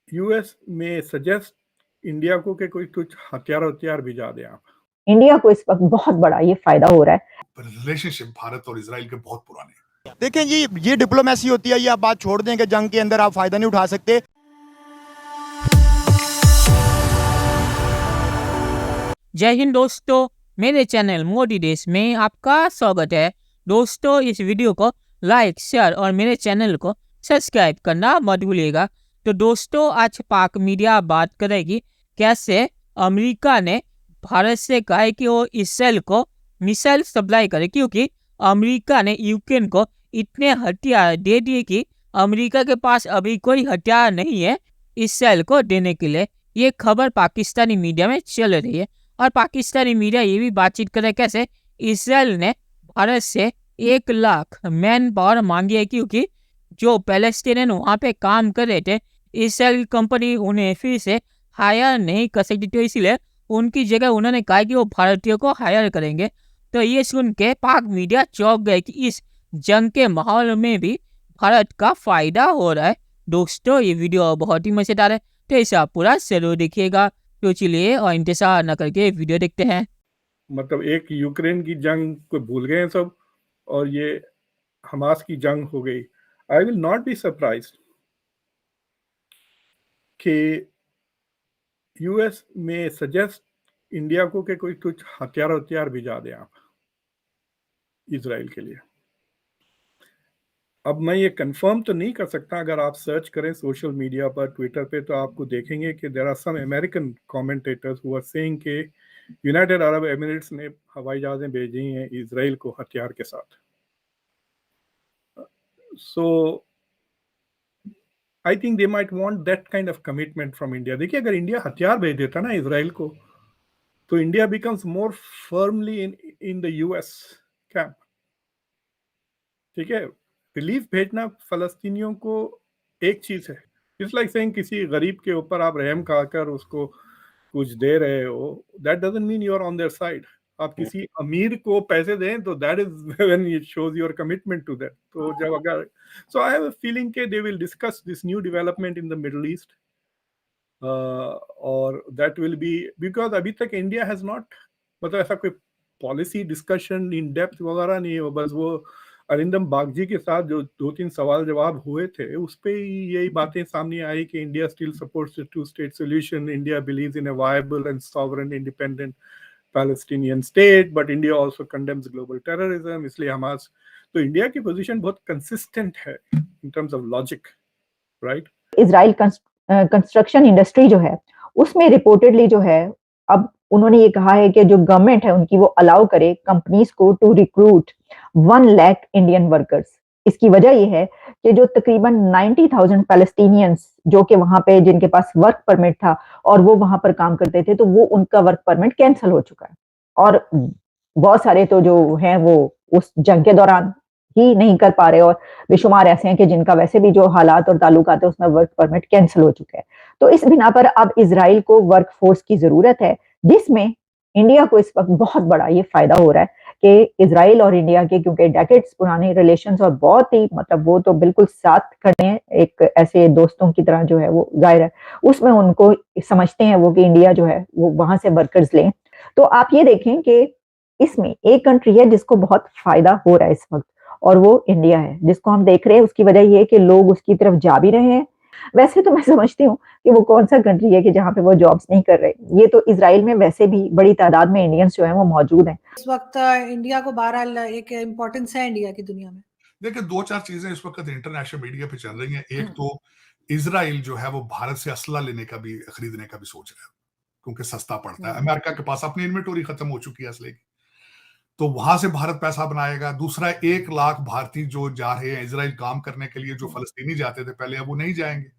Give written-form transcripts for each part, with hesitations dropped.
US में suggest India को कि कोई कुछ हथियार भिजा दें आप। इंडिया को इस वक्त बहुत बड़ा ये फायदा हो रहा है। रिलेशनशिप भारत और इजराइल के बहुत पुराने हैं। देखें जी, ये डिप्लोमेसी होती है। ये आप बात छोड़ दें कि जंग के अंदर आप फायदा नहीं उठा सकते। जय हिंद दोस्तों, मेरे चैनल मोदी देश में आपका स्वागत है। दोस्तों, इस वीडियो को लाइक, शेयर और मेरे चैनल को सब्सक्राइब करना मत भूलिएगा। तो दोस्तों, आज पाक मीडिया बात करेगी कैसे अमेरिका ने भारत से कहा है कि वो इसराइल को मिसाइल सप्लाई करे, क्योंकि अमेरिका ने यूक्रेन को इतने हथियार दे दिए कि अमेरिका के पास अभी कोई हथियार नहीं है इसराइल को देने के लिए। ये खबर पाकिस्तानी मीडिया में चल रही है और पाकिस्तानी मीडिया ये भी बातचीत कर रहा है कैसे इसराइल ने भारत से 1 लाख मैन पावर मांगी है, क्योंकि जो पैलेस्टीनियन वहाँ पे काम कर रहे थे, इसराइल कंपनी उन्हें फिर से हायर नहीं कर सकती, तो इसलिए उनकी जगह उन्होंने कहा कि वो भारतीयों को हायर करेंगे। तो ये सुन के पाक मीडिया चौंक गए कि इस जंग के माहौल में भी भारत का फायदा हो रहा है। दोस्तों, ये वीडियो बहुत ही मजेदार है, तो इसे आप पूरा जरूर देखिएगा। तो चलिए और इंतजार न करके वीडियो देखते हैं। मतलब एक यूक्रेन की जंग को भूल गए हैं सब और ये हमास की जंग हो गई। I will not be surprised कि यूएस में सजेस्ट इंडिया को कि कोई कुछ हथियार भिजा दें आप इजराइल के लिए। अब मैं ये कंफर्म तो नहीं कर सकता। अगर आप सर्च करें सोशल मीडिया पर, ट्विटर पे, तो आपको देखेंगे कि there are some American commentators who are saying कि यूनाइटेड अरब एमिरेट्स ने हवाई जहाजें भेजी हैं इजराइल को हथियार के साथ। So I think they might want that kind of commitment from India. देखिए, अगर इंडिया हथियार भेज देता ना इजराइल को, तो India becomes more firmly in the US camp. ठीक है, रिलीफ भेजना फलस्तीनियों को एक चीज है। इट्स लाइक सेइंग किसी गरीब के ऊपर आप रहम खाकर उसको कुछ दे रहे हो, that doesn't mean you are on their side. आप किसी अमीर को पैसे दें तो that is when it shows your commitment to that. तो जब अगर so I have a feeling के they will discuss this new development in the Middle East और दैट विल बी बिकॉज अभी तक इंडिया हैज नॉट, मतलब ऐसा कोई पॉलिसी डिस्कशन इन डेप्थ वगैरह नहीं हो। बस वो अरिंदम बागजी के साथ जो 2-3 सवाल जवाब हुए थे, उस पे यही बातें सामने आई कि India still supports the two state solution, India believes in a viable and sovereign independent Palestinian state, but India also condemns global terrorism. इसलिए हमास, तो इंडिया की पोजीशन बहुत कंसिस्टेंट है in terms of logic, right. Israel construction industry जो है उसमें reportedly जो है, अब उन्होंने ये कहा है कि जो गवर्नमेंट है उनकी वो अलाउ करे कंपनीज को to recruit 1 lakh Indian workers. इसकी वजह ये है कि जो तकरीबन 90,000 पैलेस्टीनियंस जो कि वहां पे जिनके पास वर्क परमिट था और वो वहां पर काम करते थे, तो वो उनका वर्क परमिट कैंसिल हो चुका है। और बहुत सारे तो जो हैं वो उस जंग के दौरान ही नहीं कर पा रहे, और बेशुमार ऐसे हैं कि जिनका वैसे भी जो हालात और ताल्लुकात है उसमें वर्क परमिट कैंसिल हो चुके हैं। तो इस बिना पर अब इजराइल को वर्क फोर्स की जरूरत है, जिसमें इंडिया को इस वक्त बहुत बड़ा ये फायदा हो रहा है कि इजराइल और इंडिया के, क्योंकि डेकेड्स पुराने रिलेशंस और बहुत ही, मतलब वो तो बिल्कुल साथ खड़े हैं एक ऐसे दोस्तों की तरह जो है वो जाहिर है उसमें उनको समझते हैं वो कि इंडिया जो है वो वहां से वर्कर्स लें। तो आप ये देखें कि इसमें एक कंट्री है जिसको बहुत फायदा हो रहा है इस वक्त, और वो इंडिया है, जिसको हम देख रहे हैं। उसकी वजह ये है कि लोग उसकी तरफ जा भी रहे हैं। वैसे तो मैं समझती हूँ कि वो कौन सा कंट्री है कि जहाँ पे वो जॉब्स नहीं कर रहे। ये तो इजराइल में वैसे भी बड़ी तादाद में इंडियंस जो है वो मौजूद हैं। इस वक्त इंडिया को बहरहाल एक इम्पोर्टेंस है इंडिया की दुनिया में। देखिए, 2-4 चीजें इस वक्त इंटरनेशनल मीडिया पे चल रही हैं। एक तो इजराइल जो है वो भारत से असला लेने का भी, खरीदने का भी सोच रहा है, क्योंकि सस्ता पड़ता है। अमेरिका के पास अपनी इन्वेंटरी खत्म हो चुकी है असले की, तो वहां से भारत पैसा बनाएगा। दूसरा, 1 लाख भारतीय जो जा रहे हैं इजराइल काम करने के लिए, जो फलस्तीनी जाते थे पहले, अब वो नहीं जाएंगे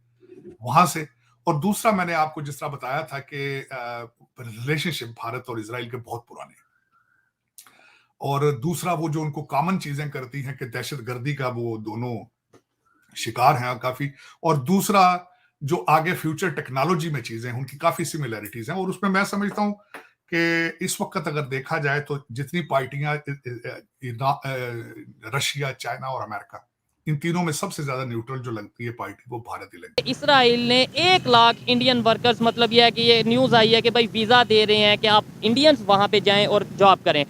वहां से। और दूसरा, मैंने आपको जिस तरह बताया था कि रिलेशनशिप भारत और इजराइल के बहुत पुराने हैं। और दूसरा, वो जो उनको कॉमन चीजें करती हैं कि दहशतगर्दी का वो दोनों शिकार हैं काफी। और दूसरा, जो आगे फ्यूचर टेक्नोलॉजी में चीजें उनकी काफी सिमिलैरिटीज हैं। और उसमें मैं समझता हूं कि इस वक्त अगर देखा जाए तो जितनी पार्टियां रशिया, चाइना और अमेरिका, इन तीनों में सबसे ज्यादा न्यूट्रल जो लगती है पार्टी वो भारत ही लगती है। इसराइल ने 1 लाख इंडियन वर्कर्स, मतलब यह है कि ये न्यूज़ आई है कि भाई वीज़ा दे रहे हैं कि आप इंडियंस वहाँ पे जाएं और जॉब करें।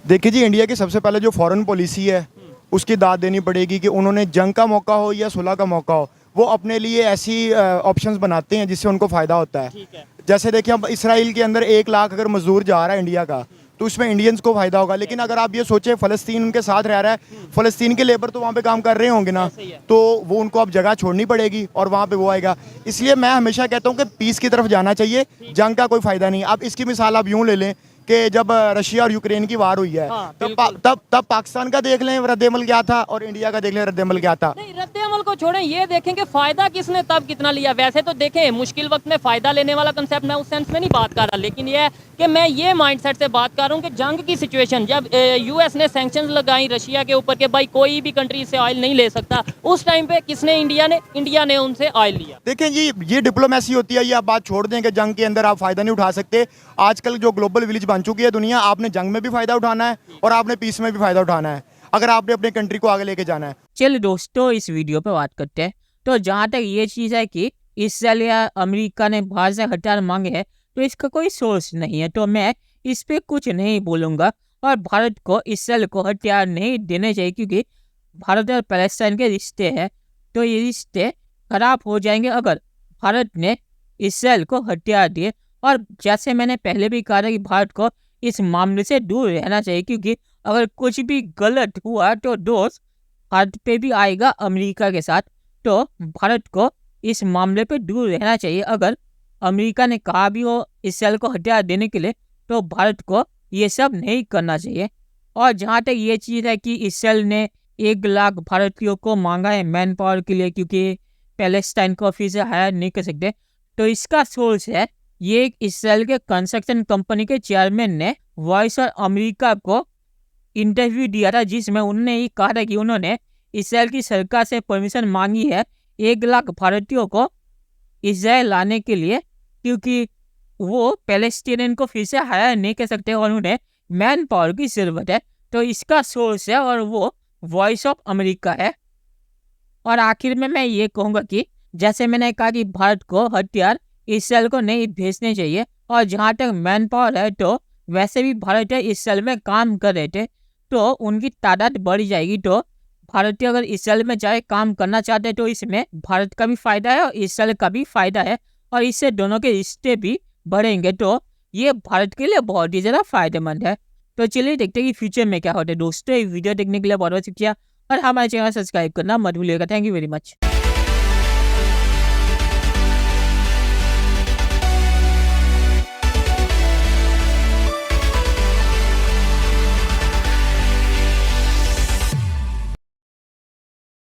देखिए जी, इंडिया की सबसे पहले जो फॉरेन पॉलिसी है उसकी दाद देनी पड़ेगी कि उन्होंने जंग का मौका हो या सुलह का मौका हो, वो अपने लिए ऐसी ऑप्शंस बनाते हैं जिससे उनको फ़ायदा होता है। ठीक है। जैसे देखिए, अब इसराइल के अंदर 1 लाख अगर मजदूर जा रहा है इंडिया का, तो उसमें इंडियंस को फ़ायदा होगा। लेकिन अगर आप ये सोचें फ़लस्तीन उनके साथ रह रहा है, फ़लस्तीन के लेबर तो वहाँ पे काम कर रहे होंगे ना, सही है। तो वो उनको अब जगह छोड़नी पड़ेगी और वहाँ पे वो आएगा। इसलिए मैं हमेशा कहता हूँ कि पीस की तरफ जाना चाहिए, जंग का कोई फ़ायदा नहीं। अब इसकी मिसाल आप यूँ ले लें कि जब रशिया और यूक्रेन की वार हुई है, हाँ, तब पाकिस्तान का देख लें रद्द-ए-अमल क्या था और इंडिया का देख लें रद्द-ए-अमल क्या था। नहीं, रद्द-ए-अमल को छोड़ें, ये देखें कि फ़ायदा किसने तब कितना लिया। वैसे तो देखें, मुश्किल वक्त में फ़ायदा लेने वाला कंसेप्ट मैं उस सेंस में नहीं बात कर रहा, लेकिन ये है कि मैं ये माइंडसेट से बात कर रहा हूँ कि जंग की सिचुएशन, जब यूएस ने सैंक्शंस लगाई रशिया के ऊपर कि भाई कोई भी कंट्री से ऑयल नहीं ले सकता, उस टाइम पे किसने? इंडिया ने उनसे ऑयल लिया। देखें जी, ये डिप्लोमेसी होती है। ये आप बात छोड़ दें कि जंग के अंदर आप फ़ायदा नहीं उठा सकते। आजकल जो ग्लोबल विलेज बन चुकी है दुनिया, आपने जंग में भी फ़ायदा उठाना है और आपने पीस में भी फ़ायदा उठाना है, अगर आपने अपने कंट्री को आगे लेके जाना है। चलिए दोस्तों, इस वीडियो पे बात करते हैं। तो जहाँ तक ये चीज़ है कि इसराइल या अमेरिका ने भारत से हथियार मांगे हैं, तो इसका कोई सोर्स नहीं है, तो मैं इस पे कुछ नहीं बोलूँगा। और भारत को इसराइल को हथियार नहीं देने चाहिए, क्योंकि भारत और पैलेस्टाइन के रिश्ते हैं, तो ये रिश्ते खराब हो जाएंगे अगर भारत ने इसराइल को हथियार दिए। और जैसे मैंने पहले भी कहा था कि भारत को इस मामले से दूर रहना चाहिए, क्योंकि अगर कुछ भी गलत हुआ तो दोष भारत पे भी आएगा अमेरिका के साथ। तो भारत को इस मामले पे दूर रहना चाहिए। अगर अमेरिका ने कहा भी हो इसराइल को हथियार देने के लिए, तो भारत को ये सब नहीं करना चाहिए। और जहाँ तक ये चीज़ है कि इसराइल ने 1 लाख भारतीयों को मांगा है मैन पावर के लिए, क्योंकि पैलेस्टाइन को फिर से हायर नहीं कर सकते, तो इसका सोर्स है ये एक इसराइल के कंस्ट्रक्शन कंपनी के चेयरमैन ने वॉइस ऑफ अमेरिका को इंटरव्यू दिया था, जिसमें उन्होंने ये कहा था कि उन्होंने इसराइल की सरकार से परमिशन मांगी है 1 लाख भारतीयों को इसराइल लाने के लिए, क्योंकि वो पैलेस्टीनियन को फिर से हायर नहीं कर सकते और उन्हें मैन पावर की ज़रूरत है। तो इसका सोर्स है और वो वॉइस ऑफ अमेरिका है। और आखिर में मैं ये कहूँगा कि जैसे मैंने कहा कि भारत को हथियार इसराइल को नहीं भेजने चाहिए, और जहाँ तक मैन पावर है तो वैसे भी भारत इसराइल में काम कर रहे थे, तो उनकी तादाद बढ़ जाएगी। तो भारतीय अगर इसराइल में जाए काम करना चाहते हैं, तो इसमें भारत का भी फ़ायदा है और इसराइल का भी फ़ायदा है, और इससे दोनों के रिश्ते भी बढ़ेंगे। तो ये भारत के लिए बहुत ही ज़्यादा फायदेमंद है। तो चलिए देखते हैं कि फ्यूचर में क्या होता है। दोस्तों, ये वीडियो देखने के लिए बहुत बहुत शुक्रिया, और हमारे चैनल सब्सक्राइब करना मत भूलिएगा। Thank you very much.